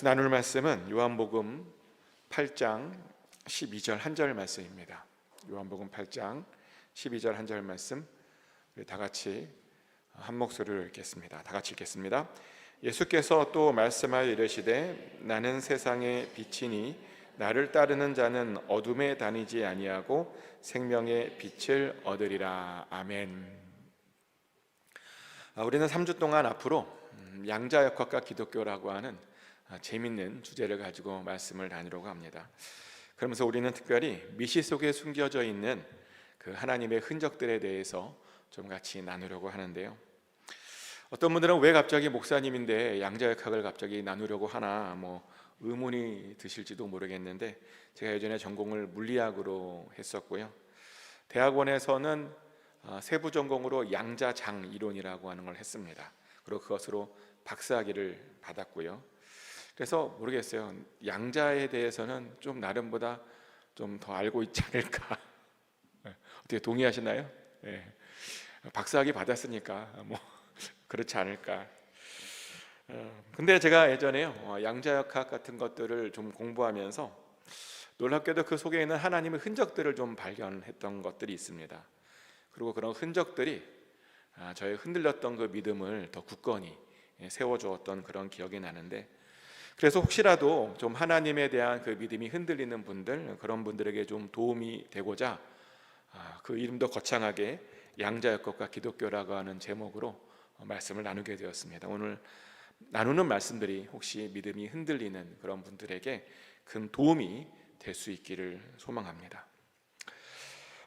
같이 나눌 말씀은 요한복음 8장 12절 한 절 말씀입니다. 요한복음 8장 12절 한 절 말씀, 우리 다 같이 한 목소리로 읽겠습니다. 다 같이 읽겠습니다. 예수께서 또 말씀하여 이르시되 나는 세상의 빛이니 나를 따르는 자는 어둠에 다니지 아니하고 생명의 빛을 얻으리라. 아멘. 우리는 3주 동안 앞으로 양자역학과 기독교라고 하는 재밌는 주제를 가지고 말씀을 나누려고 합니다. 그러면서 우리는 특별히 미시 속에 숨겨져 있는 그 하나님의 흔적들에 대해서 좀 같이 나누려고 하는데요. 어떤 분들은 왜 갑자기 목사님인데 양자역학을 갑자기 나누려고 하나 의문이 드실지도 모르겠는데, 제가 예전에 전공을 물리학으로 했었고요. 대학원에서는 세부 전공으로 양자장 이론이라고 하는 걸 했습니다. 그리고 그것으로 박사학위를 받았고요. 그래서 모르겠어요. 양자에 대해서는 좀 나름보다 좀 더 알고 있지 않을까. 어떻게 동의하시나요? 네. 박사학위 받았으니까 그렇지 않을까. 근데 제가 예전에요, 양자역학 같은 것들을 좀 공부하면서 놀랍게도 그 속에 있는 하나님의 흔적들을 좀 발견했던 것들이 있습니다. 그리고 그런 흔적들이 저의 흔들렸던 그 믿음을 더 굳건히 세워주었던 그런 기억이 나는데, 그래서 혹시라도 좀 하나님에 대한 그 믿음이 흔들리는 분들, 그런 분들에게 좀 도움이 되고자 그 이름도 거창하게 양자역학과 기독교라고 하는 제목으로 말씀을 나누게 되었습니다. 오늘 나누는 말씀들이 혹시 믿음이 흔들리는 그런 분들에게 큰 도움이 될 수 있기를 소망합니다.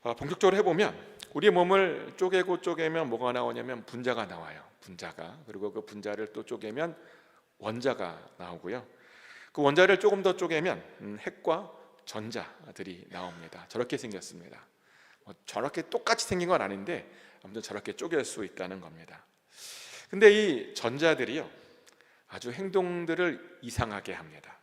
본격적으로 해보면 우리 몸을 쪼개면 뭐가 나오냐면 분자가 나와요. 분자가. 그리고 그 분자를 또 쪼개면 원자가 나오고요. 그 원자를 조금 더 쪼개면 핵과 전자들이 나옵니다. 저렇게 생겼습니다. 저렇게 똑같이 생긴 건 아닌데 아무튼 저렇게 쪼갤 수 있다는 겁니다. 근데 이 전자들이요, 아주 행동들을 이상하게 합니다.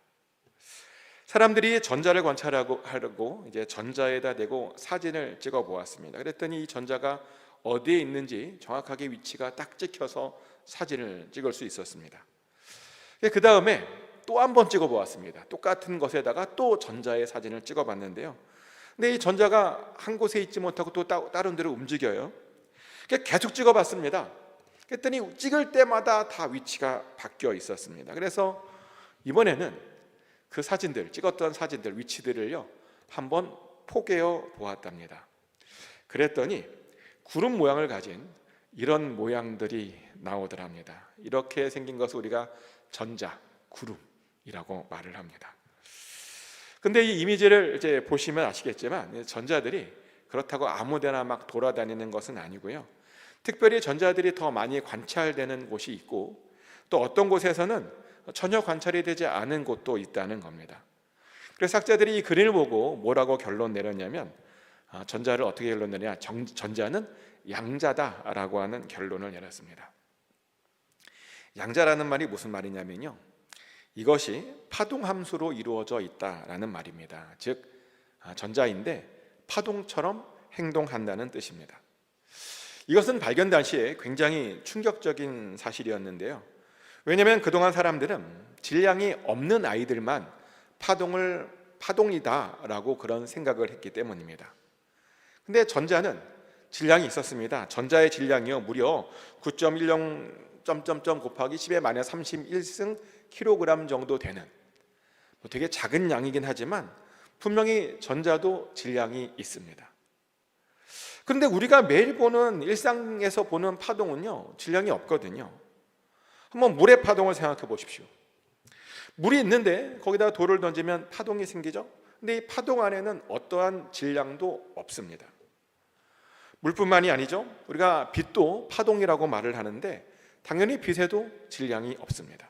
사람들이 전자를 관찰하려고 이제 전자에다 대고 사진을 찍어 보았습니다. 그랬더니 이 전자가 어디에 있는지 정확하게 위치가 딱 찍혀서 사진을 찍을 수 있었습니다. 그 다음에 또 한 번 찍어 보았습니다. 똑같은 것에다가 또 전자의 사진을 찍어 봤는데요. 근데 이 전자가 한 곳에 있지 못하고 또 다른 데로 움직여요. 계속 찍어 봤습니다. 그랬더니 찍을 때마다 다 위치가 바뀌어 있었습니다. 그래서 이번에는 그 사진들, 찍었던 사진들 위치들을요 한번 포개어 보았답니다. 그랬더니 구름 모양을 가진 이런 모양들이 나오더랍니다. 이렇게 생긴 것을 우리가 전자, 구름이라고 말을 합니다. 근데 이 이미지를 이제 보시면 아시겠지만 전자들이 그렇다고 아무데나 막 돌아다니는 것은 아니고요. 특별히 전자들이 더 많이 관찰되는 곳이 있고, 또 어떤 곳에서는 전혀 관찰이 되지 않은 곳도 있다는 겁니다. 그래서 학자들이 이 그림을 보고 뭐라고 결론 내렸냐면, 전자를 어떻게 결론 내냐, 전자는 양자다라고 하는 결론을 내렸습니다. 양자라는 말이 무슨 말이냐면요, 이것이 파동함수로 이루어져 있다라는 말입니다. 즉 전자인데 파동처럼 행동한다는 뜻입니다. 이것은 발견 당시에 굉장히 충격적인 사실이었는데요. 왜냐하면 그동안 사람들은 질량이 없는 아이들만 파동이다라고 그런 생각을 했기 때문입니다. 근데 전자는 질량이 있었습니다. 전자의 질량이요 무려 9.10 곱하기 10의 마이너스 31승 킬로그램 정도 되는 되게 작은 양이긴 하지만 분명히 전자도 질량이 있습니다. 그런데 우리가 매일 보는 일상에서 보는 파동은요 질량이 없거든요. 한번 물의 파동을 생각해 보십시오. 물이 있는데 거기다가 돌을 던지면 파동이 생기죠. 근데 이 파동 안에는 어떠한 질량도 없습니다. 물뿐만이 아니죠. 우리가 빛도 파동이라고 말을 하는데 당연히 빛에도 질량이 없습니다.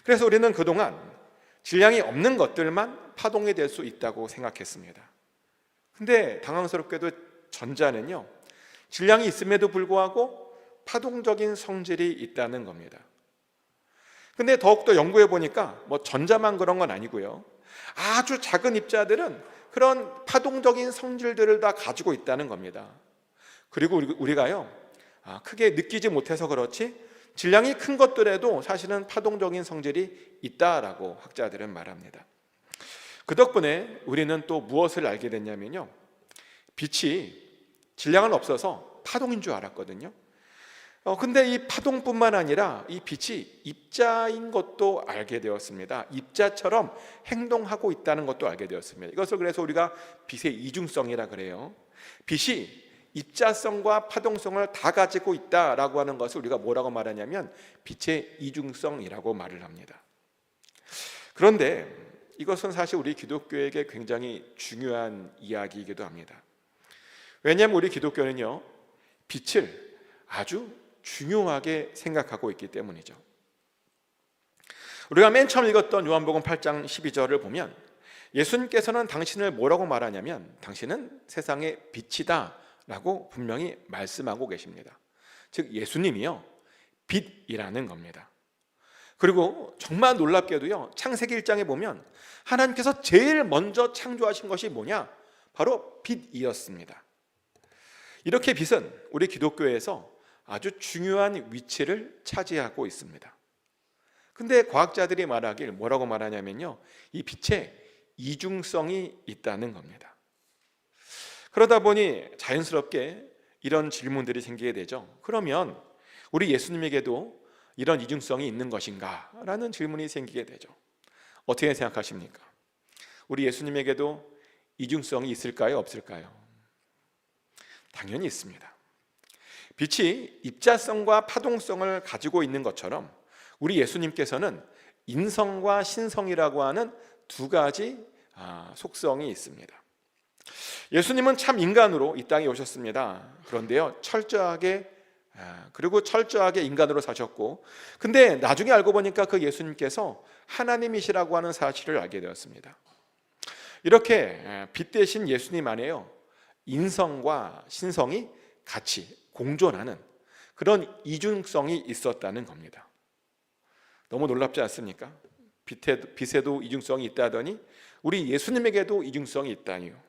그래서 우리는 그동안 질량이 없는 것들만 파동이 될 수 있다고 생각했습니다. 근데 당황스럽게도 전자는요 질량이 있음에도 불구하고 파동적인 성질이 있다는 겁니다. 근데 더욱더 연구해 보니까 전자만 그런 건 아니고요, 아주 작은 입자들은 그런 파동적인 성질들을 다 가지고 있다는 겁니다. 그리고 우리가요 크게 느끼지 못해서 그렇지 질량이 큰 것들에도 사실은 파동적인 성질이 있다라고 학자들은 말합니다. 그 덕분에 우리는 또 무엇을 알게 됐냐면요, 빛이 질량은 없어서 파동인 줄 알았거든요. 근데 이 파동뿐만 아니라 이 빛이 입자인 것도 알게 되었습니다. 입자처럼 행동하고 있다는 것도 알게 되었습니다. 이것을 그래서 우리가 빛의 이중성이라 그래요. 빛이 입자성과 파동성을 다 가지고 있다라고 하는 것을 우리가 뭐라고 말하냐면 빛의 이중성이라고 말을 합니다. 그런데 이것은 사실 우리 기독교에게 굉장히 중요한 이야기이기도 합니다. 왜냐하면 우리 기독교는요, 빛을 아주 중요하게 생각하고 있기 때문이죠. 우리가 맨 처음 읽었던 요한복음 8장 12절을 보면 예수님께서는 당신을 뭐라고 말하냐면 당신은 세상의 빛이다 라고 분명히 말씀하고 계십니다. 즉 예수님이요, 빛이라는 겁니다. 그리고 정말 놀랍게도요, 창세기 1장에 보면 하나님께서 제일 먼저 창조하신 것이 뭐냐? 바로 빛이었습니다. 이렇게 빛은 우리 기독교에서 아주 중요한 위치를 차지하고 있습니다. 근데 과학자들이 말하길 뭐라고 말하냐면요, 이 빛에 이중성이 있다는 겁니다. 그러다 보니 자연스럽게 이런 질문들이 생기게 되죠. 그러면 우리 예수님에게도 이런 이중성이 있는 것인가? 라는 질문이 생기게 되죠. 어떻게 생각하십니까? 우리 예수님에게도 이중성이 있을까요? 없을까요? 당연히 있습니다. 빛이 입자성과 파동성을 가지고 있는 것처럼 우리 예수님께서는 인성과 신성이라고 하는 두 가지 속성이 있습니다. 예수님은 참 인간으로 이 땅에 오셨습니다. 그런데요, 철저하게 인간으로 사셨고, 근데 나중에 알고 보니까 그 예수님께서 하나님이시라고 하는 사실을 알게 되었습니다. 이렇게 빛 대신 예수님 안에요, 인성과 신성이 같이 공존하는 그런 이중성이 있었다는 겁니다. 너무 놀랍지 않습니까? 빛에도 이중성이 있다 하더니 우리 예수님에게도 이중성이 있다니요.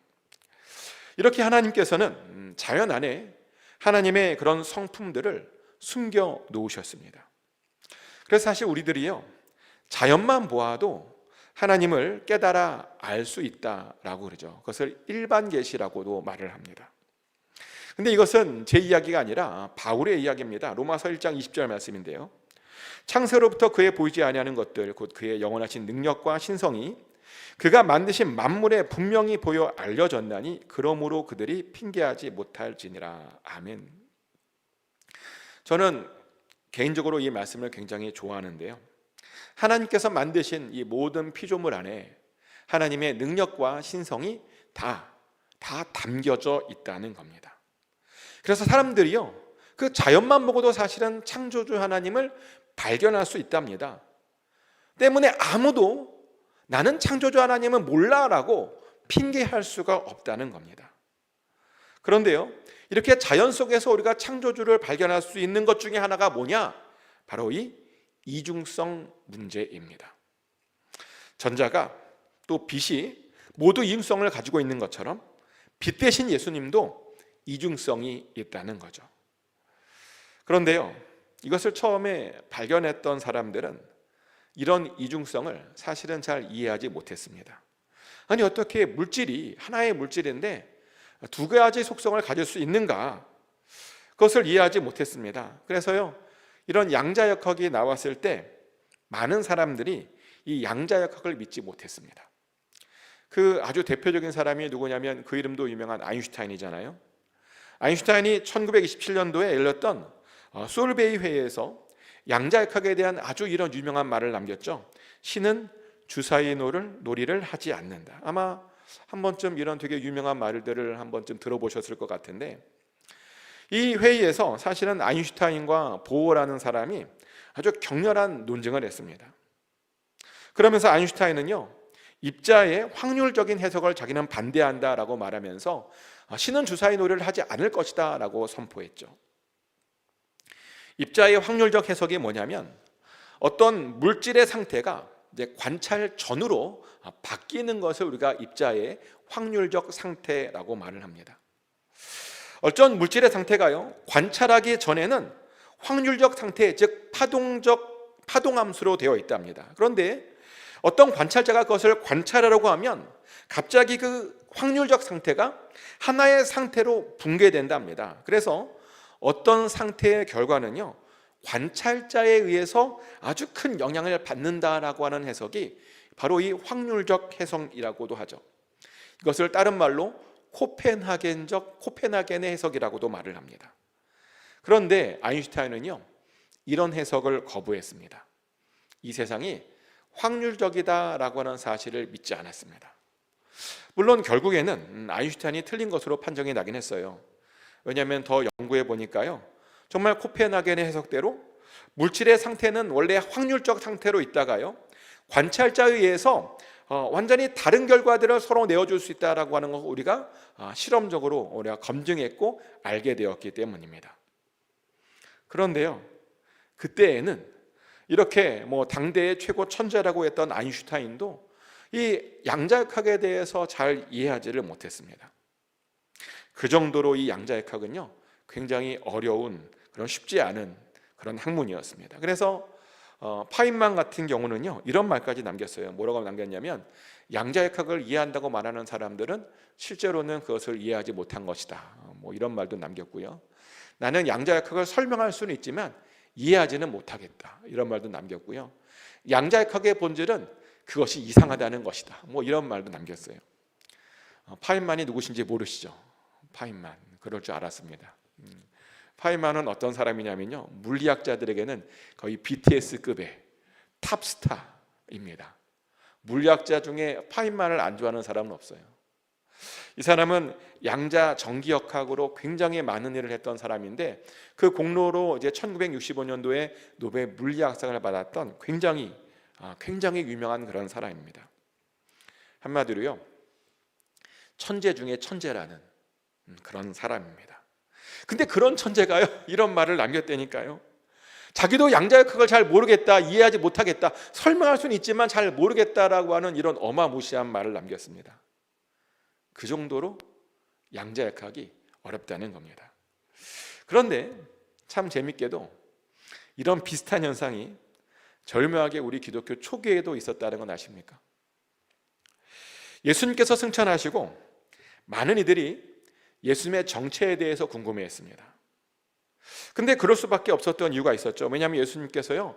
이렇게 하나님께서는 자연 안에 하나님의 그런 성품들을 숨겨 놓으셨습니다. 그래서 사실 우리들이요, 자연만 보아도 하나님을 깨달아 알 수 있다라고 그러죠. 그것을 일반 계시라고도 말을 합니다. 근데 이것은 제 이야기가 아니라 바울의 이야기입니다. 로마서 1장 20절 말씀인데요, 창세로부터 그의 보이지 아니하는 것들 곧 그의 영원하신 능력과 신성이 그가 만드신 만물에 분명히 보여 알려졌나니 그러므로 그들이 핑계하지 못할지니라. 아멘. 저는 개인적으로 이 말씀을 굉장히 좋아하는데요, 하나님께서 만드신 이 모든 피조물 안에 하나님의 능력과 신성이 다 담겨져 있다는 겁니다. 그래서 사람들이요, 그 자연만 보고도 사실은 창조주 하나님을 발견할 수 있답니다. 때문에 아무도 나는 창조주 하나님은 몰라라고 핑계할 수가 없다는 겁니다. 그런데요, 이렇게 자연 속에서 우리가 창조주를 발견할 수 있는 것 중에 하나가 뭐냐? 바로 이 이중성 문제입니다. 전자가 또 빛이 모두 이중성을 가지고 있는 것처럼 빛 대신 예수님도 이중성이 있다는 거죠. 그런데요, 이것을 처음에 발견했던 사람들은 이런 이중성을 사실은 잘 이해하지 못했습니다. 아니, 어떻게 물질이 하나의 물질인데 두 가지 속성을 가질 수 있는가? 그것을 이해하지 못했습니다. 그래서요, 이런 양자역학이 나왔을 때 많은 사람들이 이 양자역학을 믿지 못했습니다. 그 아주 대표적인 사람이 누구냐면 그 이름도 유명한 아인슈타인이잖아요. 아인슈타인이 1927년도에 열렸던 솔베이 회의에서 양자역학에 대한 아주 이런 유명한 말을 남겼죠. 신은 주사위의 놀이를 하지 않는다. 아마 한 번쯤 이런 되게 유명한 말들을 한 번쯤 들어보셨을 것 같은데, 이 회의에서 사실은 아인슈타인과 보어라는 사람이 아주 격렬한 논쟁을 했습니다. 그러면서 아인슈타인은요, 입자의 확률적인 해석을 자기는 반대한다라고 말하면서 신은 주사위 놀이를 하지 않을 것이다 라고 선포했죠. 입자의 확률적 해석이 뭐냐면 어떤 물질의 상태가 이제 관찰 전후로 바뀌는 것을 우리가 입자의 확률적 상태라고 말을 합니다. 어떤 물질의 상태가요, 관찰하기 전에는 확률적 상태, 즉 파동함수로 되어 있답니다. 그런데 어떤 관찰자가 그것을 관찰하려고 하면 갑자기 그 확률적 상태가 하나의 상태로 붕괴된답니다. 그래서 어떤 상태의 결과는요, 관찰자에 의해서 아주 큰 영향을 받는다라고 하는 해석이 바로 이 확률적 해석이라고도 하죠. 이것을 다른 말로 코펜하겐의 해석이라고도 말을 합니다. 그런데 아인슈타인은요, 이런 해석을 거부했습니다. 이 세상이 확률적이다라고 하는 사실을 믿지 않았습니다. 물론 결국에는 아인슈타인이 틀린 것으로 판정이 나긴 했어요. 왜냐하면 더 연구해 보니까요, 정말 코펜하겐의 해석대로 물질의 상태는 원래 확률적 상태로 있다가요, 관찰자에 의해서 완전히 다른 결과들을 서로 내어줄 수 있다라고 하는 걸 우리가 실험적으로 우리가 검증했고 알게 되었기 때문입니다. 그런데요, 그때에는 이렇게 당대의 최고 천재라고 했던 아인슈타인도 이 양자역학에 대해서 잘 이해하지를 못했습니다. 그 정도로 이 양자역학은요, 굉장히 어려운, 그런 쉽지 않은 그런 학문이었습니다. 그래서 파인만 같은 경우는요, 이런 말까지 남겼어요. 뭐라고 남겼냐면, 양자역학을 이해한다고 말하는 사람들은 실제로는 그것을 이해하지 못한 것이다, 이런 말도 남겼고요. 나는 양자역학을 설명할 수는 있지만 이해하지는 못하겠다, 이런 말도 남겼고요. 양자역학의 본질은 그것이 이상하다는 것이다, 이런 말도 남겼어요. 파인만이 누구신지 모르시죠? 파인만, 그럴 줄 알았습니다. 파인만은 어떤 사람이냐면요, 물리학자들에게는 거의 BTS급의 탑스타입니다. 물리학자 중에 파인만을 안 좋아하는 사람은 없어요. 이 사람은 양자 전기역학으로 굉장히 많은 일을 했던 사람인데, 그 공로로 이제 1965년도에 노벨 물리학상을 받았던 굉장히 유명한 그런 사람입니다. 한마디로요, 천재 중에 천재라는 그런 사람입니다. 근데 그런 천재가요, 이런 말을 남겼다니까요. 자기도 양자역학을 잘 모르겠다, 이해하지 못하겠다, 설명할 수는 있지만 잘 모르겠다라고 하는 이런 어마무시한 말을 남겼습니다. 그 정도로 양자역학이 어렵다는 겁니다. 그런데 참 재밌게도 이런 비슷한 현상이 절묘하게 우리 기독교 초기에도 있었다는 건 아십니까? 예수님께서 승천하시고 많은 이들이 예수님의 정체에 대해서 궁금해했습니다. 근데 그럴 수밖에 없었던 이유가 있었죠. 왜냐하면 예수님께서요,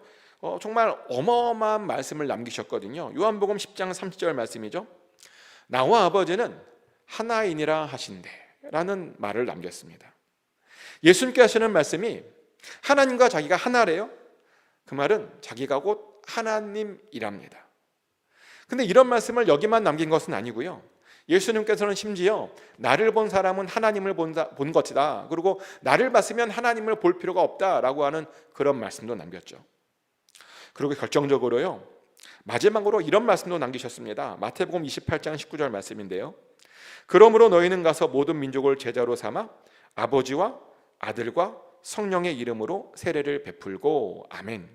정말 어마어마한 말씀을 남기셨거든요. 요한복음 10장 30절 말씀이죠. 나와 아버지는 하나이니라 하신대 라는 말을 남겼습니다. 예수님께 하시는 말씀이 하나님과 자기가 하나래요. 그 말은 자기가 곧 하나님이랍니다. 근데 이런 말씀을 여기만 남긴 것은 아니고요, 예수님께서는 심지어 나를 본 사람은 하나님을 본 것이다, 그리고 나를 봤으면 하나님을 볼 필요가 없다라고 하는 그런 말씀도 남겼죠. 그리고 결정적으로요, 마지막으로 이런 말씀도 남기셨습니다. 마태복음 28장 19절 말씀인데요, 그러므로 너희는 가서 모든 민족을 제자로 삼아 아버지와 아들과 성령의 이름으로 세례를 베풀고. 아멘.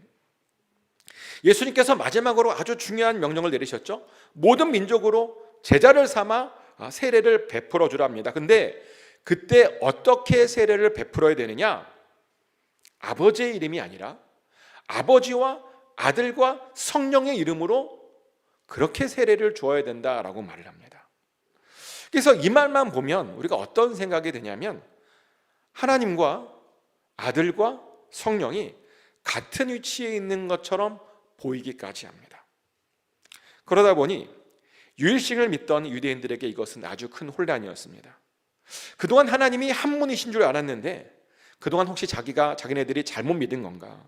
예수님께서 마지막으로 아주 중요한 명령을 내리셨죠. 모든 민족으로 제자를 삼아 세례를 베풀어 주랍니다. 근데 그때 어떻게 세례를 베풀어야 되느냐? 아버지의 이름이 아니라 아버지와 아들과 성령의 이름으로 그렇게 세례를 주어야 된다라고 말을 합니다. 그래서 이 말만 보면 우리가 어떤 생각이 드냐면, 하나님과 아들과 성령이 같은 위치에 있는 것처럼 보이기까지 합니다. 그러다 보니 유일신을 믿던 유대인들에게 이것은 아주 큰 혼란이었습니다. 그동안 하나님이 한 분이신 줄 알았는데, 그동안 혹시 자기네들이 잘못 믿은 건가?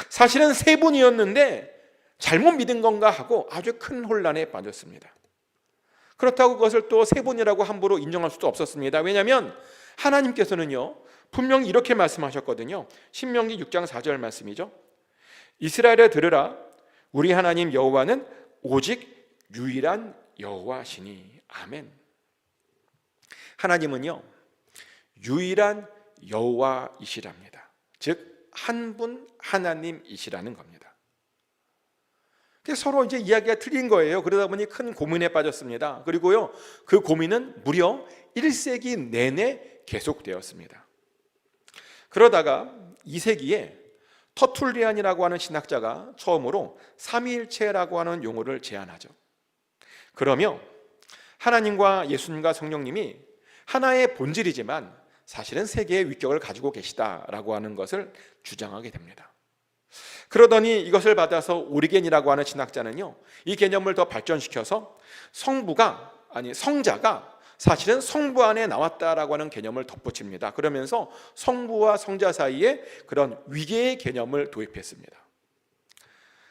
사실은 세 분이었는데 잘못 믿은 건가 하고 아주 큰 혼란에 빠졌습니다. 그렇다고 그것을 또 세 분이라고 함부로 인정할 수도 없었습니다. 왜냐하면 하나님께서는요, 분명히 이렇게 말씀하셨거든요. 신명기 6장 4절 말씀이죠. 이스라엘에 들으라, 우리 하나님 여호와는 오직 유일한 여호와시니. 아멘. 하나님은요, 유일한 여호와이시랍니다. 즉 한 분 하나님이시라는 겁니다. 서로 이제 이야기가 틀린 거예요. 그러다 보니 큰 고민에 빠졌습니다. 그리고요, 그 고민은 무려 1세기 내내 계속되었습니다. 그러다가 2세기에 터툴리안이라고 하는 신학자가 처음으로 삼위일체라고 하는 용어를 제안하죠. 그러며 하나님과 예수님과 성령님이 하나의 본질이지만 사실은 세 개의 위격을 가지고 계시다라고 하는 것을 주장하게 됩니다. 그러더니 이것을 받아서 오리겐이라고 하는 신학자는요, 이 개념을 더 발전시켜서 성자가 사실은 성부 안에 나왔다라고 하는 개념을 덧붙입니다. 그러면서 성부와 성자 사이에 그런 위계의 개념을 도입했습니다.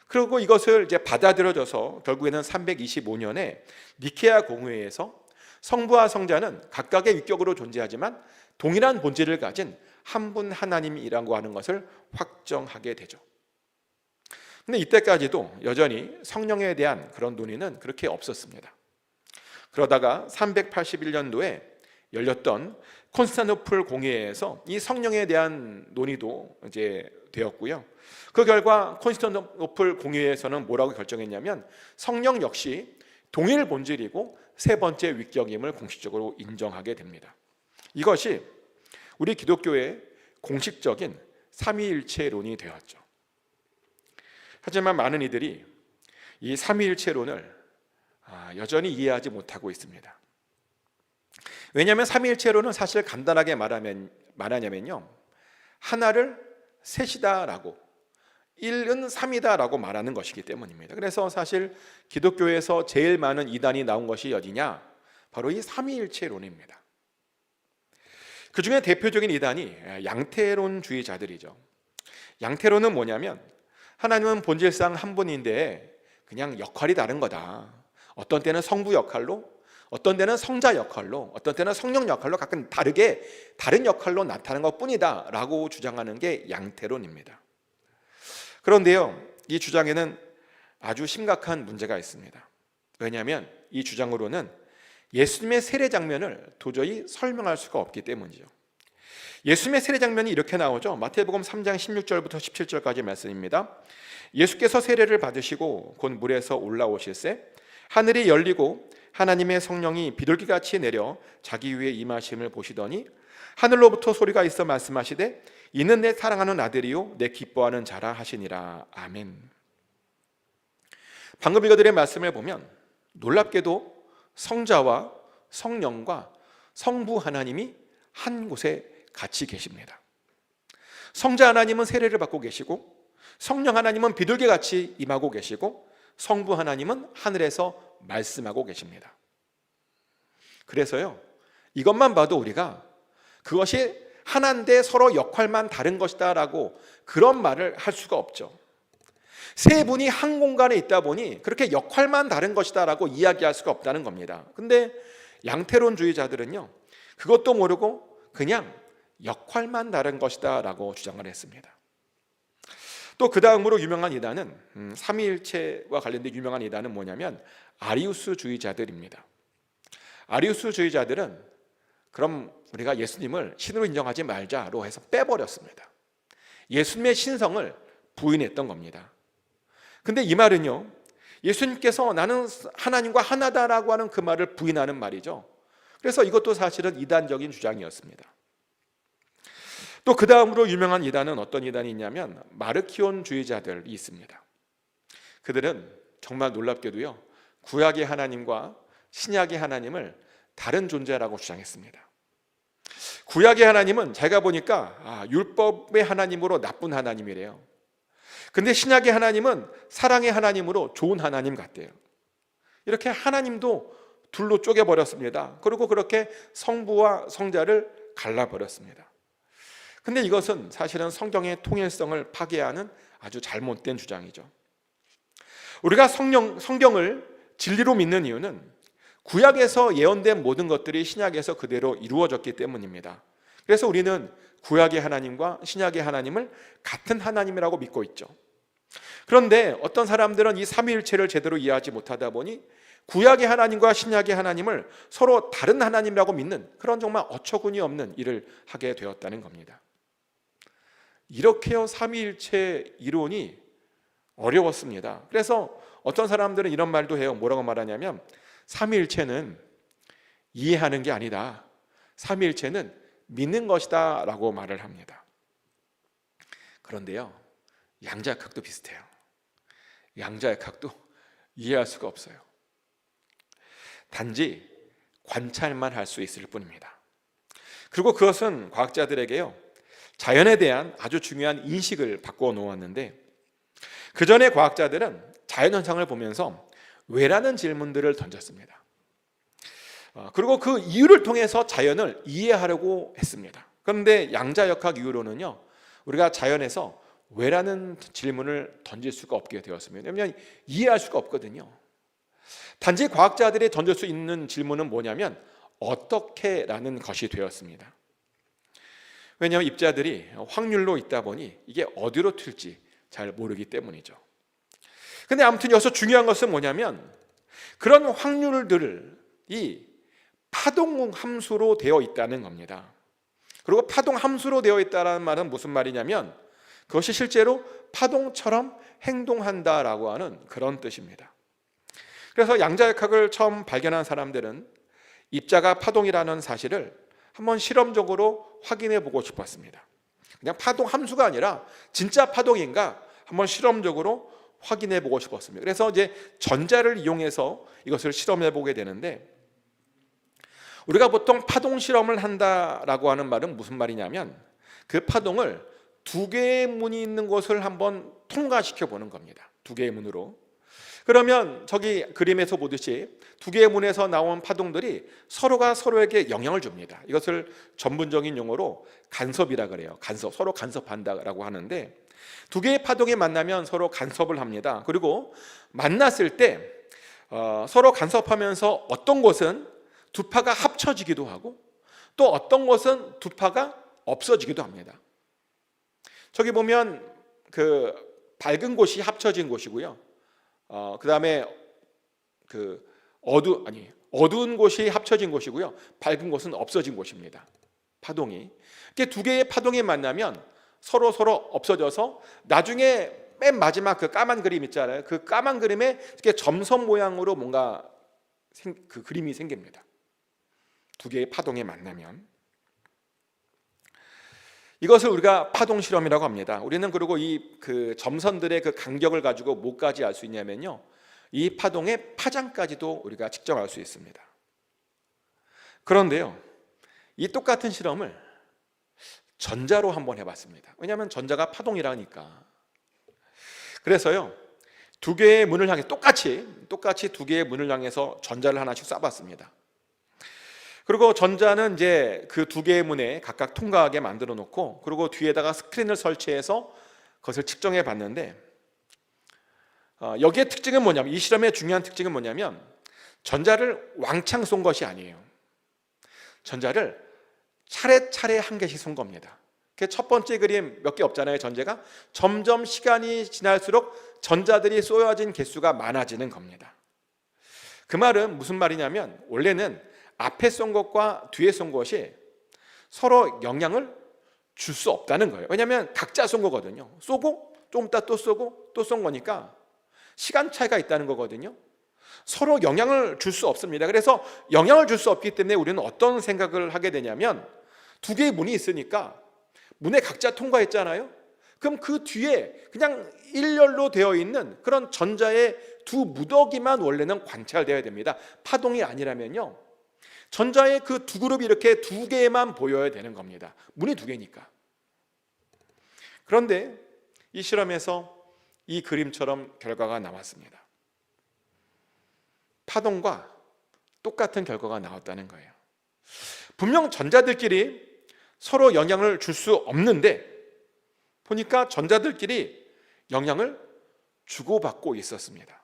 그리고 이것을 이제 받아들여져서 결국에는 325년에 니케아 공회에서 성부와 성자는 각각의 위격으로 존재하지만 동일한 본질을 가진 한 분 하나님이라고 하는 것을 확정하게 되죠. 근데 이때까지도 여전히 성령에 대한 그런 논의는 그렇게 없었습니다. 그러다가 381년도에 열렸던 콘스탄티노플 공회에서 이 성령에 대한 논의도 이제 되었고요. 그 결과 콘스탄티노플 공회에서는 뭐라고 결정했냐면 성령 역시 동일 본질이고 세 번째 위격임을 공식적으로 인정하게 됩니다. 이것이 우리 기독교의 공식적인 삼위일체론이 되었죠. 하지만 많은 이들이 이 삼위일체론을 여전히 이해하지 못하고 있습니다. 왜냐하면 삼위일체론은 사실 간단하게 말하냐면요, 하나를 셋이다라고, 일은 삼이다라고 말하는 것이기 때문입니다. 그래서 사실 기독교에서 제일 많은 이단이 나온 것이 어디냐? 바로 이 삼위일체론입니다. 그 중에 대표적인 이단이 양태론주의자들이죠. 양태론은 뭐냐면 하나님은 본질상 한 분인데 그냥 역할이 다른 거다. 어떤 때는 성부 역할로, 어떤 때는 성자 역할로, 어떤 때는 성령 역할로 각각 다르게 다른 역할로 나타나는 것뿐이다 라고 주장하는 게 양태론입니다. 그런데요, 이 주장에는 아주 심각한 문제가 있습니다. 왜냐하면 이 주장으로는 예수님의 세례 장면을 도저히 설명할 수가 없기 때문이죠. 예수님의 세례 장면이 이렇게 나오죠. 마태복음 3장 16절부터 17절까지 말씀입니다. 예수께서 세례를 받으시고 곧 물에서 올라오실새 하늘이 열리고 하나님의 성령이 비둘기같이 내려 자기 위에 임하심을 보시더니 하늘로부터 소리가 있어 말씀하시되 이는 내 사랑하는 아들이요 내 기뻐하는 자라 하시니라. 아멘. 방금 이거들의 말씀을 보면 놀랍게도 성자와 성령과 성부 하나님이 한 곳에 같이 계십니다. 성자 하나님은 세례를 받고 계시고, 성령 하나님은 비둘기같이 임하고 계시고, 성부 하나님은 하늘에서 말씀하고 계십니다. 그래서요, 이것만 봐도 우리가 그것이 하나인데 서로 역할만 다른 것이다 라고 그런 말을 할 수가 없죠. 세 분이 한 공간에 있다 보니 그렇게 역할만 다른 것이다 라고 이야기할 수가 없다는 겁니다. 근데 양태론주의자들은요, 그것도 모르고 그냥 역할만 다른 것이다 라고 주장을 했습니다. 또 그 다음으로 유명한 이단은 삼위일체와 관련된 유명한 이단은 뭐냐면 아리우스주의자들입니다. 아리우스주의자들은 그럼 우리가 예수님을 신으로 인정하지 말자로 해서 빼버렸습니다. 예수님의 신성을 부인했던 겁니다. 근데 이 말은요, 예수님께서 나는 하나님과 하나다라고 하는 그 말을 부인하는 말이죠. 그래서 이것도 사실은 이단적인 주장이었습니다. 또 그 다음으로 유명한 이단은 어떤 이단이 있냐면 마르키온주의자들이 있습니다. 그들은 정말 놀랍게도요, 구약의 하나님과 신약의 하나님을 다른 존재라고 주장했습니다. 구약의 하나님은 제가 보니까 율법의 하나님으로 나쁜 하나님이래요. 근데 신약의 하나님은 사랑의 하나님으로 좋은 하나님 같대요. 이렇게 하나님도 둘로 쪼개버렸습니다. 그리고 그렇게 성부와 성자를 갈라버렸습니다. 근데 이것은 사실은 성경의 통일성을 파괴하는 아주 잘못된 주장이죠. 우리가 성경을 진리로 믿는 이유는 구약에서 예언된 모든 것들이 신약에서 그대로 이루어졌기 때문입니다. 그래서 우리는 구약의 하나님과 신약의 하나님을 같은 하나님이라고 믿고 있죠. 그런데 어떤 사람들은 이 삼위일체를 제대로 이해하지 못하다 보니 구약의 하나님과 신약의 하나님을 서로 다른 하나님이라고 믿는 그런 정말 어처구니 없는 일을 하게 되었다는 겁니다. 이렇게요, 삼위일체 이론이 어려웠습니다. 그래서 어떤 사람들은 이런 말도 해요. 뭐라고 말하냐면 삼위일체는 이해하는 게 아니다, 삼위일체는 믿는 것이다 라고 말을 합니다. 그런데요, 양자역학도 비슷해요. 양자역학도 이해할 수가 없어요. 단지 관찰만 할 수 있을 뿐입니다. 그리고 그것은 과학자들에게요, 자연에 대한 아주 중요한 인식을 바꾸어 놓았는데, 그 전에 과학자들은 자연현상을 보면서 왜라는 질문들을 던졌습니다. 그리고 그 이유를 통해서 자연을 이해하려고 했습니다. 그런데 양자역학 이후로는요, 우리가 자연에서 왜라는 질문을 던질 수가 없게 되었습니다. 왜냐하면 이해할 수가 없거든요. 단지 과학자들이 던질 수 있는 질문은 뭐냐면 어떻게라는 것이 되었습니다. 왜냐하면 입자들이 확률로 있다 보니 이게 어디로 튈지 잘 모르기 때문이죠. 근데 아무튼 여기서 중요한 것은 뭐냐면 그런 확률들이 파동 함수로 되어 있다는 겁니다. 그리고 파동 함수로 되어 있다는 말은 무슨 말이냐면 그것이 실제로 파동처럼 행동한다라고 하는 그런 뜻입니다. 그래서 양자역학을 처음 발견한 사람들은 입자가 파동이라는 사실을 한번 실험적으로 확인해 보고 싶었습니다. 그냥 파동 함수가 아니라 진짜 파동인가 한번 실험적으로 확인해 보고 싶었습니다. 그래서 이제 전자를 이용해서 이것을 실험해 보게 되는데, 우리가 보통 파동 실험을 한다라고 하는 말은 무슨 말이냐면 그 파동을 두 개의 문이 있는 곳을 한번 통과시켜 보는 겁니다. 두 개의 문으로. 그러면 저기 그림에서 보듯이 두 개의 문에서 나온 파동들이 서로가 서로에게 영향을 줍니다. 이것을 전문적인 용어로 간섭이라 그래요. 간섭, 서로 간섭한다라고 하는데, 두 개의 파동이 만나면 서로 간섭을 합니다. 그리고 만났을 때 서로 간섭하면서 어떤 곳은 두 파가 합쳐지기도 하고 또 어떤 곳은 두 파가 없어지기도 합니다. 저기 보면 그 밝은 곳이 합쳐진 곳이고요. 그 다음에 그 어두운 곳이 합쳐진 곳이고요. 밝은 곳은 없어진 곳입니다. 파동이. 이렇게 두 개의 파동이 만나면 서로 없어져서 나중에 맨 마지막 그 까만 그림 있잖아요. 그 까만 그림에 이렇게 점선 모양으로 뭔가 그 그림이 생깁니다. 두 개의 파동이 만나면. 이것을 우리가 파동 실험이라고 합니다. 우리는 그리고 이 그 점선들의 그 간격을 가지고 뭐까지 알 수 있냐면요, 이 파동의 파장까지도 우리가 측정할 수 있습니다. 그런데요, 이 똑같은 실험을 전자로 한번 해봤습니다. 왜냐하면 전자가 파동이라니까. 그래서요, 두 개의 문을 향해 똑같이 두 개의 문을 향해서 전자를 하나씩 쏴봤습니다. 그리고 전자는 이제 그 두 개의 문에 각각 통과하게 만들어 놓고, 그리고 뒤에다가 스크린을 설치해서 그것을 측정해 봤는데, 여기에 특징은 뭐냐면, 이 실험의 중요한 특징은 뭐냐면 전자를 왕창 쏜 것이 아니에요. 전자를 차례차례 한 개씩 쏜 겁니다. 첫 번째 그림 몇 개 없잖아요. 전자가 점점 시간이 지날수록 전자들이 쏘여진 개수가 많아지는 겁니다. 그 말은 무슨 말이냐면, 원래는 앞에 쏜 것과 뒤에 쏜 것이 서로 영향을 줄 수 없다는 거예요. 왜냐하면 각자 쏜 거거든요. 쏘고 좀 이따 또 쏘고 또 쏜 거니까 시간 차이가 있다는 거거든요. 서로 영향을 줄 수 없습니다. 그래서 영향을 줄 수 없기 때문에 우리는 어떤 생각을 하게 되냐면, 두 개의 문이 있으니까 문에 각자 통과했잖아요. 그럼 그 뒤에 그냥 일렬로 되어 있는 그런 전자의 두 무더기만 원래는 관찰되어야 됩니다. 파동이 아니라면요, 전자의 그 두 그룹이 이렇게 두 개만 보여야 되는 겁니다. 문이 두 개니까. 그런데 이 실험에서 이 그림처럼 결과가 나왔습니다. 파동과 똑같은 결과가 나왔다는 거예요. 분명 전자들끼리 서로 영향을 줄 수 없는데 보니까 전자들끼리 영향을 주고받고 있었습니다.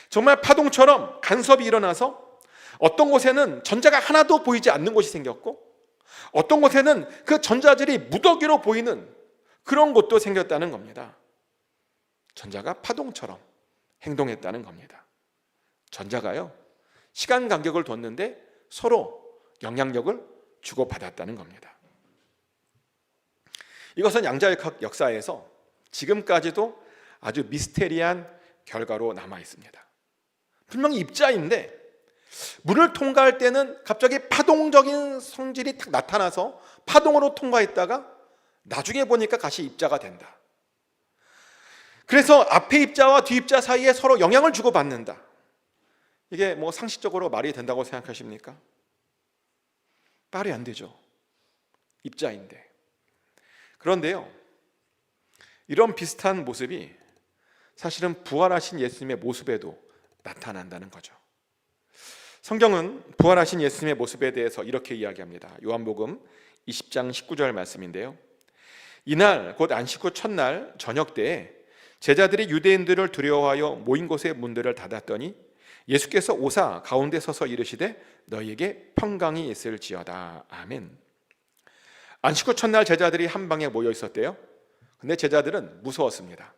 정말 파동처럼 간섭이 일어나서 어떤 곳에는 전자가 하나도 보이지 않는 곳이 생겼고, 어떤 곳에는 그 전자들이 무더기로 보이는 그런 곳도 생겼다는 겁니다. 전자가 파동처럼 행동했다는 겁니다. 전자가요, 시간 간격을 뒀는데 서로 영향력을 주고받았다는 겁니다. 이것은 양자역학 역사에서 지금까지도 아주 미스테리한 결과로 남아 있습니다. 분명히 입자인데 문을 통과할 때는 갑자기 파동적인 성질이 딱 나타나서 파동으로 통과했다가 나중에 보니까 같이 입자가 된다. 그래서 앞에 입자와 뒤 입자 사이에 서로 영향을 주고받는다. 이게 뭐 상식적으로 말이 된다고 생각하십니까? 말이 안 되죠. 입자인데. 그런데요, 이런 비슷한 모습이 사실은 부활하신 예수님의 모습에도 나타난다는 거죠. 성경은 부활하신 예수님의 모습에 대해서 이렇게 이야기합니다. 요한복음 20장 19절 말씀인데요, 이날 곧 안식 후 첫날 저녁 때에 제자들이 유대인들을 두려워하여 모인 곳의 문들을 닫았더니 예수께서 오사 가운데 서서 이르시되 너희에게 평강이 있을지어다. 아멘. 안식 후 첫날 제자들이 한 방에 모여 있었대요. 근데 제자들은 무서웠습니다.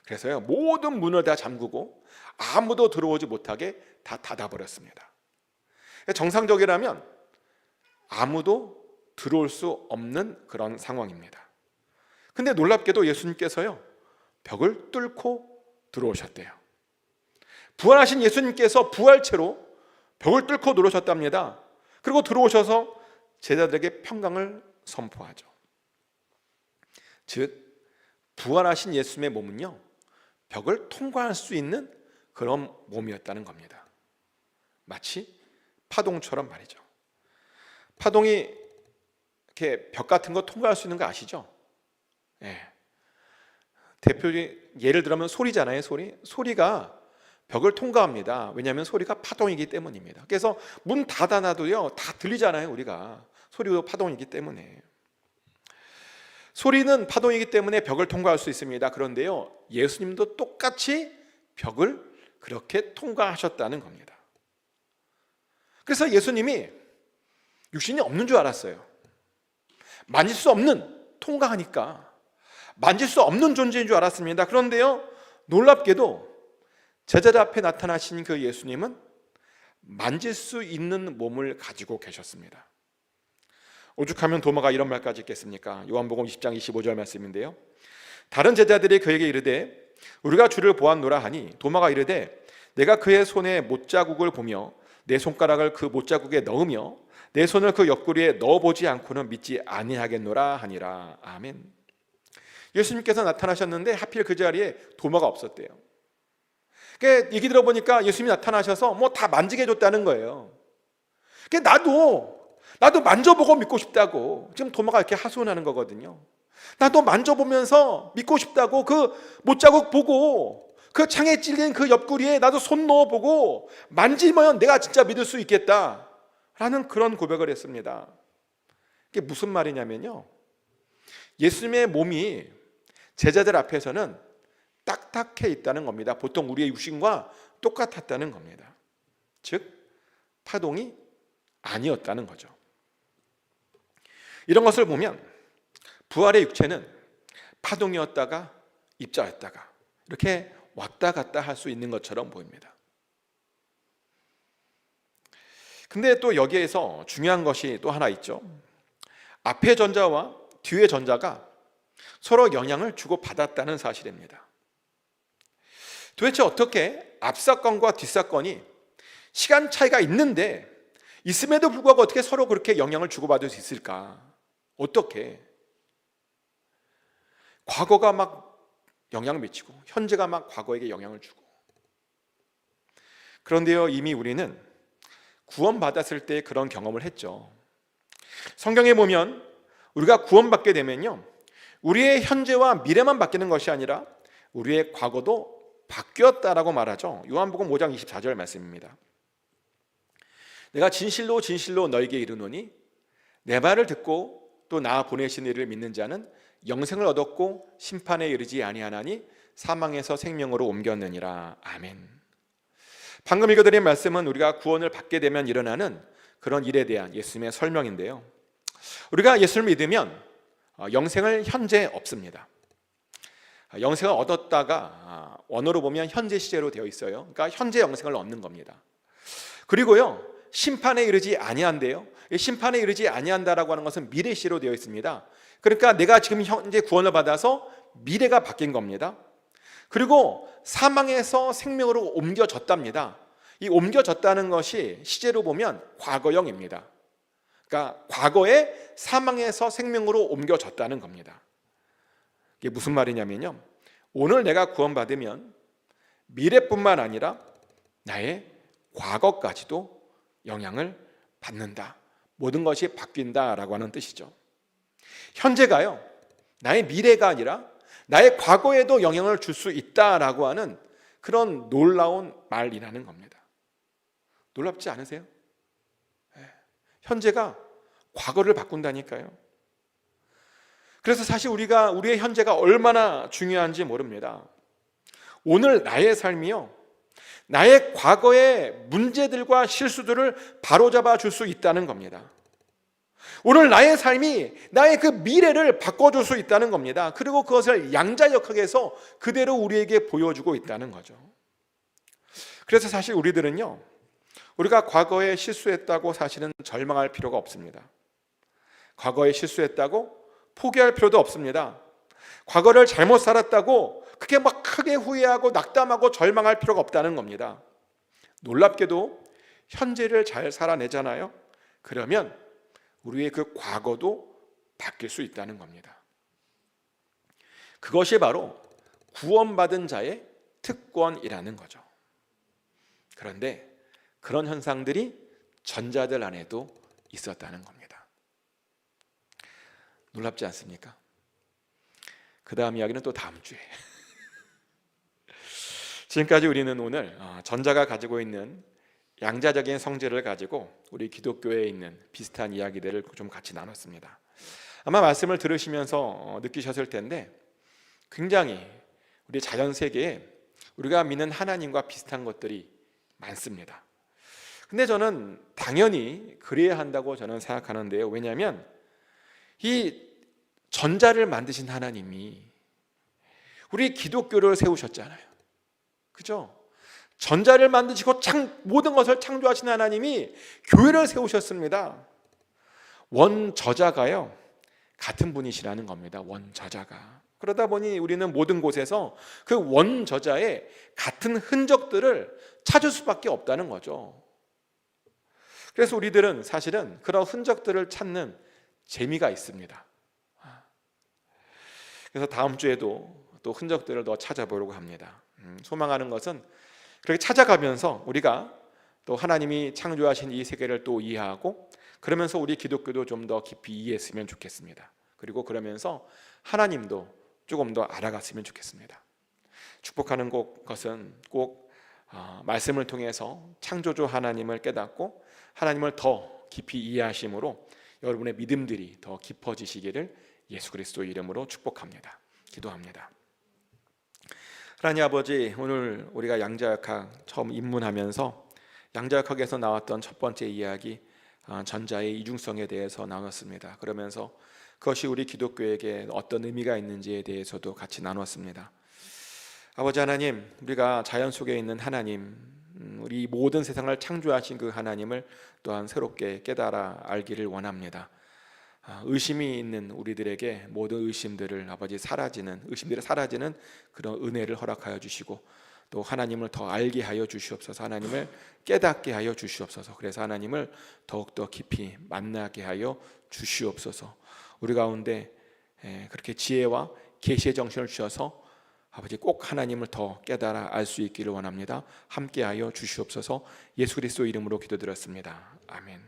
그래서요, 모든 문을 다 잠그고 아무도 들어오지 못하게 다 닫아버렸습니다. 정상적이라면 아무도 들어올 수 없는 그런 상황입니다. 근데 놀랍게도 예수님께서요, 벽을 뚫고 들어오셨대요. 부활하신 예수님께서 부활체로 벽을 뚫고 들어오셨답니다. 그리고 들어오셔서 제자들에게 평강을 선포하죠. 즉, 부활하신 예수님의 몸은요, 벽을 통과할 수 있는 그런 몸이었다는 겁니다. 마치 파동처럼 말이죠. 파동이 이렇게 벽 같은 거 통과할 수 있는 거 아시죠? 예. 대표적인 예를 들면 소리잖아요. 소리가 벽을 통과합니다. 왜냐하면 소리가 파동이기 때문입니다. 그래서 문 닫아놔도요, 다 들리잖아요. 우리가 소리도 파동이기 때문에. 소리는 파동이기 때문에 벽을 통과할 수 있습니다. 그런데요, 예수님도 똑같이 벽을 그렇게 통과하셨다는 겁니다. 그래서 예수님이 육신이 없는 줄 알았어요. 만질 수 없는, 통과하니까 만질 수 없는 존재인 줄 알았습니다. 그런데요, 놀랍게도 제자들 앞에 나타나신 그 예수님은 만질 수 있는 몸을 가지고 계셨습니다. 오죽하면 도마가 이런 말까지 했겠습니까? 요한복음 20장 25절 말씀인데요, 다른 제자들이 그에게 이르되 우리가 주를 보았노라 하니 도마가 이르되 내가 그의 손에 못자국을 보며 내 손가락을 그 못자국에 넣으며 내 손을 그 옆구리에 넣어보지 않고는 믿지 아니하겠노라 하니라. 아멘. 예수님께서 나타나셨는데 하필 그 자리에 도마가 없었대요. 그러니까 얘기 들어보니까 예수님이 나타나셔서 뭐 다 만지게 해줬다는 거예요. 그러니까 나도 만져보고 믿고 싶다고 지금 도마가 이렇게 하소연하는 거거든요. 나도 만져보면서 믿고 싶다고, 그 못자국 보고 그 창에 찔린 그 옆구리에 나도 손 넣어보고 만지면 내가 진짜 믿을 수 있겠다 라는 그런 고백을 했습니다. 이게 무슨 말이냐면요, 예수님의 몸이 제자들 앞에서는 딱딱해 있다는 겁니다. 보통 우리의 육신과 똑같았다는 겁니다. 즉, 파동이 아니었다는 거죠. 이런 것을 보면 부활의 육체는 파동이었다가 입자였다가 이렇게 왔다 갔다 할 수 있는 것처럼 보입니다. 근데 또 여기에서 중요한 것이 또 하나 있죠. 앞의 전자와 뒤의 전자가 서로 영향을 주고받았다는 사실입니다. 도대체 어떻게 앞사건과 뒷사건이 시간 차이가 있는데 있음에도 불구하고 어떻게 서로 그렇게 영향을 주고받을 수 있을까? 어떻게? 과거가 막 영향을 미치고 현재가 막 과거에게 영향을 주고. 그런데요, 이미 우리는 구원받았을 때 그런 경험을 했죠. 성경에 보면 우리가 구원받게 되면요, 우리의 현재와 미래만 바뀌는 것이 아니라 우리의 과거도 바뀌었다라고 말하죠. 요한복음 5장 24절 말씀입니다. 내가 진실로 진실로 너에게 이르노니 내 말을 듣고 또 나 보내신 이를 믿는 자는 영생을 얻었고 심판에 이르지 아니하나니 사망에서 생명으로 옮겼느니라. 아멘. 방금 읽어드린 말씀은 우리가 구원을 받게 되면 일어나는 그런 일에 대한 예수님의 설명인데요, 우리가 예수를 믿으면 영생을 현재 얻습니다. 영생을 얻었다가 원어로 보면 현재 시제로 되어 있어요. 그러니까 현재 영생을 얻는 겁니다. 그리고요, 심판에 이르지 아니한대요. 심판에 이르지 아니한다라고 하는 것은 미래 시로 되어 있습니다. 그러니까 내가 지금 현재 구원을 받아서 미래가 바뀐 겁니다. 그리고 사망에서 생명으로 옮겨졌답니다. 이 옮겨졌다는 것이 시제로 보면 과거형입니다. 그러니까 과거에 사망에서 생명으로 옮겨졌다는 겁니다. 이게 무슨 말이냐면요, 오늘 내가 구원받으면 미래뿐만 아니라 나의 과거까지도 영향을 받는다, 모든 것이 바뀐다라고 하는 뜻이죠. 현재가요, 나의 미래가 아니라 나의 과거에도 영향을 줄 수 있다라고 하는 그런 놀라운 말이라는 겁니다. 놀랍지 않으세요? 현재가 과거를 바꾼다니까요. 그래서 사실 우리의 현재가 얼마나 중요한지 모릅니다. 오늘 나의 삶이요, 나의 과거의 문제들과 실수들을 바로잡아 줄 수 있다는 겁니다. 오늘 나의 삶이 나의 그 미래를 바꿔줄 수 있다는 겁니다. 그리고 그것을 양자역학에서 그대로 우리에게 보여주고 있다는 거죠. 그래서 사실 우리들은요, 우리가 과거에 실수했다고 사실은 절망할 필요가 없습니다. 과거에 실수했다고 포기할 필요도 없습니다. 과거를 잘못 살았다고 그게 막 크게 후회하고 낙담하고 절망할 필요가 없다는 겁니다. 놀랍게도 현재를 잘 살아내잖아요. 그러면 우리의 그 과거도 바뀔 수 있다는 겁니다. 그것이 바로 구원받은 자의 특권이라는 거죠. 그런데 그런 현상들이 전자들 안에도 있었다는 겁니다. 놀랍지 않습니까? 그 다음 이야기는 또 다음 주에. 지금까지 우리는 오늘 전자가 가지고 있는 양자적인 성질을 가지고 우리 기독교에 있는 비슷한 이야기들을 좀 같이 나눴습니다. 아마 말씀을 들으시면서 느끼셨을 텐데 굉장히 우리 자연 세계에 우리가 믿는 하나님과 비슷한 것들이 많습니다. 근데 저는 당연히 그래야 한다고 저는 생각하는데요. 왜냐하면 이 전자를 만드신 하나님이 우리 기독교를 세우셨잖아요. 그죠? 전자를 만드시고 모든 것을 창조하신 하나님이 교회를 세우셨습니다. 원저자가요, 같은 분이시라는 겁니다. 원저자가. 그러다 보니 우리는 모든 곳에서 그 원저자의 같은 흔적들을 찾을 수밖에 없다는 거죠. 그래서 우리들은 사실은 그런 흔적들을 찾는 재미가 있습니다. 그래서 다음 주에도 또 흔적들을 더 찾아보려고 합니다. 소망하는 것은 그렇게 찾아가면서 우리가 또 하나님이 창조하신 이 세계를 또 이해하고, 그러면서 우리 기독교도 좀 더 깊이 이해했으면 좋겠습니다. 그리고 그러면서 하나님도 조금 더 알아갔으면 좋겠습니다. 축복하는 것은 꼭 말씀을 통해서 창조주 하나님을 깨닫고 하나님을 더 깊이 이해하심으로 여러분의 믿음들이 더 깊어지시기를 예수 그리스도 이름으로 축복합니다. 기도합니다. 하나님 아버지, 오늘 우리가 양자역학 처음 입문하면서 양자역학에서 나왔던 첫 번째 이야기, 전자의 이중성에 대해서 나눴습니다. 그러면서 그것이 우리 기독교에게 어떤 의미가 있는지에 대해서도 같이 나눴습니다. 아버지 하나님, 우리가 자연 속에 있는 하나님, 우리 모든 세상을 창조하신 그 하나님을 또한 새롭게 깨달아 알기를 원합니다. 의심이 있는 우리들에게 모든 의심들이 사라지는 그런 은혜를 허락하여 주시고, 또 하나님을 더 알게 하여 주시옵소서. 하나님을 깨닫게 하여 주시옵소서. 그래서 하나님을 더욱더 깊이 만나게 하여 주시옵소서. 우리 가운데 그렇게 지혜와 계시의 정신을 주셔서 아버지 꼭 하나님을 더 깨달아 알 수 있기를 원합니다. 함께하여 주시옵소서. 예수 그리스도 이름으로 기도드렸습니다. 아멘.